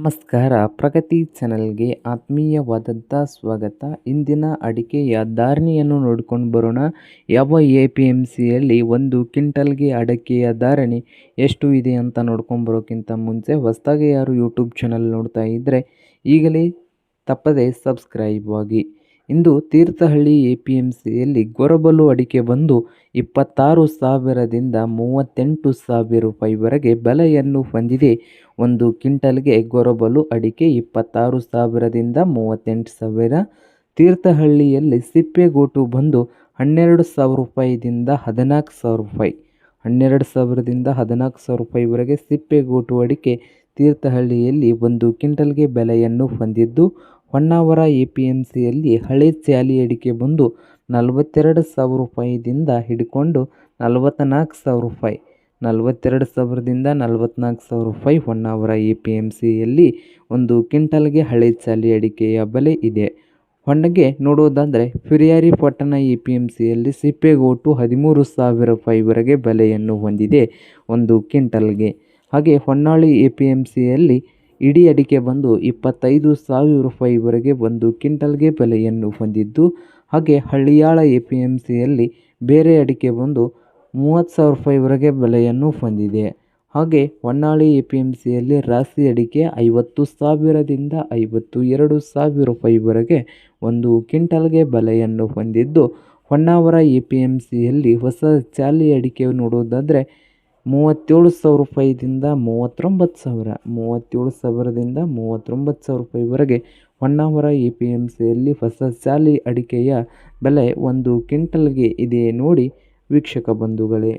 ನಮಸ್ಕಾರ, ಪ್ರಗತಿ ಚಾನಲ್ಗೆ ಆತ್ಮೀಯವಾದಂಥ ಸ್ವಾಗತ. ಇಂದಿನ ಅಡಿಕೆಯ ಧಾರಣೆಯನ್ನು ನೋಡ್ಕೊಂಡು ಬರೋಣ. ಯಾವ APMCಯಲ್ಲಿ ಒಂದು ಕ್ವಿಂಟಲ್ಗೆ ಅಡಿಕೆಯ ಧಾರಣೆ ಎಷ್ಟು ಇದೆ ಅಂತ ನೋಡ್ಕೊಂಡು ಬರೋಕ್ಕಿಂತ ಮುಂಚೆ ಹೊಸದಾಗಿ ಯಾರು ಯೂಟ್ಯೂಬ್ ಚಾನಲ್ ನೋಡ್ತಾ ಇದ್ದರೆ ಈಗಲೇ ತಪ್ಪದೆ ಸಬ್ಸ್ಕ್ರೈಬ್ ಆಗಿ. ಇಂದು ತೀರ್ಥಹಳ್ಳಿ APMCಯಲ್ಲಿ ಗೊರಬಲು ಅಡಿಕೆ ಬಂದು 26,000ದಿಂದ 38,000 ರೂಪಾಯಿವರೆಗೆ ಬೆಲೆಯನ್ನು ಹೊಂದಿದೆ. ಒಂದು ಕ್ವಿಂಟಲ್ಗೆ ಗೊರಬಲು ಅಡಿಕೆ 26,000ದಿಂದ 38,000. ತೀರ್ಥಹಳ್ಳಿಯಲ್ಲಿ ಸಿಪ್ಪೆಗೋಟು ಬಂದು 12,000 ರೂಪಾಯಿದಿಂದ 14,000 ರೂಪಾಯಿ. 12,000ದಿಂದ 14,000 ರೂಪಾಯಿವರೆಗೆ ಸಿಪ್ಪೆಗೋಟು ಅಡಿಕೆ ತೀರ್ಥಹಳ್ಳಿಯಲ್ಲಿ ಒಂದು ಕ್ವಿಂಟಲ್ಗೆ ಬೆಲೆಯನ್ನು ಹೊಂದಿದ್ದು, ಹೊನ್ನಾವರ APMCಯಲ್ಲಿ ಹಳೆ ಚಾಲಿ ಅಡಿಕೆ ಬಂದು 42,000 ರೂಪಾಯಿದಿಂದ ಹಿಡ್ಕೊಂಡು 44,000 ರೂಪಾಯಿ. 42,000ದಿಂದ 44,000 ರೂಪಾಯಿ ಹೊನ್ನಾವರ APMCಯಲ್ಲಿ ಒಂದು ಕ್ವಿಂಟಲ್ಗೆ ಹಳೆ ಚಾಲಿ ಅಡಿಕೆಯ ಬೆಲೆ ಇದೆ. ಹೊಣ್ಣಗೆ ನೋಡೋದಾದರೆ ಪಿರಿಯಾರಿಪಟ್ಟಣ APMCಯಲ್ಲಿ ಸಿಪ್ಪೆಗೋಟು 13,000 ರೂಪಾಯಿವರೆಗೆ ಬೆಲೆಯನ್ನು ಹೊಂದಿದೆ ಒಂದು ಕ್ವಿಂಟಲ್ಗೆ. ಹಾಗೆ ಹೊನ್ನಾಳಿ APMCಯಲ್ಲಿ ಇಡೀ ಅಡಿಕೆ ಬಂದು 25,000 ರೂಪಾಯಿವರೆಗೆ ಒಂದು ಕ್ವಿಂಟಲ್ಗೆ ಬೆಲೆಯನ್ನು ಹೊಂದಿದ್ದು, ಹಾಗೆ ಹಳ್ಳಿಯಾಳ APMCಯಲ್ಲಿ ಬೇರೆ ಅಡಿಕೆ ಬಂದು 30,000 ರೂಪಾಯಿವರೆಗೆ ಬೆಲೆಯನ್ನು ಹೊಂದಿದೆ. ಹಾಗೆ ಹೊನ್ನಾಳಿ APMCಯಲ್ಲಿ ರಾಶಿ ಅಡಿಕೆ 50,000ದಿಂದ 52,000 ರೂಪಾಯಿವರೆಗೆ ಒಂದು ಕ್ವಿಂಟಲ್ಗೆ ಬೆಲೆಯನ್ನು ಹೊಂದಿದ್ದು, ಹೊನ್ನಾವರ APMCಯಲ್ಲಿ ಹೊಸ ಚಾಲಿ ಅಡಿಕೆ ನೋಡೋದಾದರೆ 37,000 ರೂಪಾಯಿದಿಂದ 39,000. 37,000ದಿಂದ 39,000 ರೂಪಾಯಿವರೆಗೆ ಹೊನ್ನಾವರ APMCಯಲ್ಲಿ ಹೊಸ ಚಾಲಿ ಅಡಿಕೆಯ ಬೆಲೆ ಒಂದು ಕ್ವಿಂಟಲ್ಗೆ ಇದೆ ನೋಡಿ ವೀಕ್ಷಕ ಬಂಧುಗಳೇ.